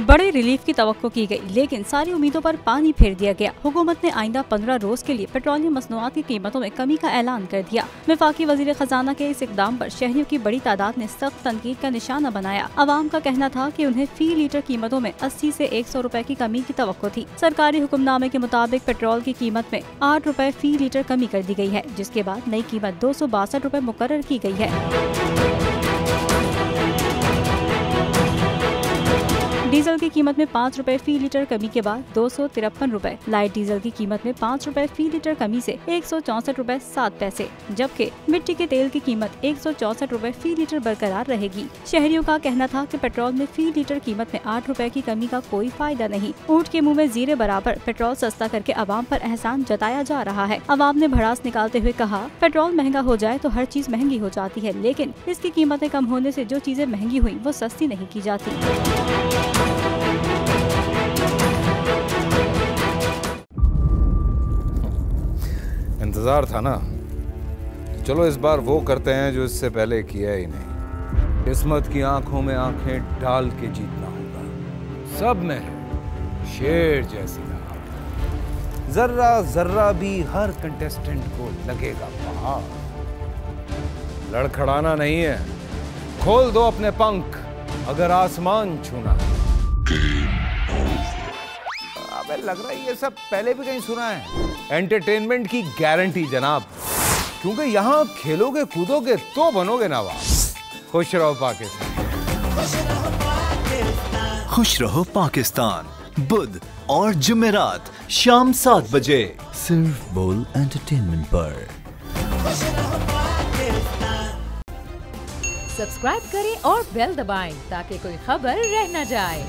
बड़े रिलीफ की तवक्को की गई, लेकिन सारी उम्मीदों पर पानी फेर दिया गया। हुकूमत ने आइंदा 15 रोज के लिए पेट्रोलियम मसनूआत की कीमतों में कमी का ऐलान कर दिया। वफाकी वजीर खजाना के इस इकदाम पर शहरियों की बड़ी तादाद ने सख्त तनकीद का निशाना बनाया। अवाम का कहना था कि उन्हें फी लीटर कीमतों में 80 से 100 रुपए की कमी की तवक्को थी। सरकारी हुक्मनामे के मुताबिक पेट्रोल की कीमत में 8 रुपए फी लीटर कमी कर दी गई है, जिसके बाद नई कीमत 262 रुपए मुकर्रर की गई है। डीजल की कीमत में 5 रुपए फी लीटर कमी के बाद 253 रुपए, लाइट डीजल की कीमत में 5 रुपए फी लीटर कमी से 164 रुपए 7 पैसे, जबकि मिट्टी के तेल की कीमत 164 रुपए फी लीटर बरकरार रहेगी। शहरियों का कहना था कि पेट्रोल में फी लीटर कीमत में 8 रुपए की कमी का कोई फायदा नहीं। ऊंट के मुंह में जीरे बराबर पेट्रोल सस्ता करके अवाम पर एहसान जताया जा रहा है। अवाम ने भड़ास निकालते हुए कहा, पेट्रोल महंगा हो जाए तो हर चीज महंगी हो जाती है, लेकिन इसकी कीमतें कम होने से जो चीजें महंगी हुई वो सस्ती नहीं की जाती। इंतजार था ना, चलो इस बार वो करते हैं जो इससे पहले किया ही नहीं। किस्मत की आंखों में आंखें डाल के जीतना होगा। सब में शेर जैसी राह, जर्रा जर्रा भी हर कंटेस्टेंट को लगेगा पहाड़। लड़खड़ाना नहीं है, खोल दो अपने पंख अगर आसमान छूना है। अबे लग रहा है ये सब पहले भी कहीं सुना है। एंटरटेनमेंट की गारंटी जनाब, क्योंकि यहाँ खेलोगे कूदोगे तो बनोगे नवाब। खुश रहो पाकिस्तान। खुश रहो पाकिस्तान, बुध और जुमेरात शाम 7 बजे सिर्फ बोल एंटरटेनमेंट पर। सब्सक्राइब करें और बेल दबाएं ताकि कोई खबर रह न जाए।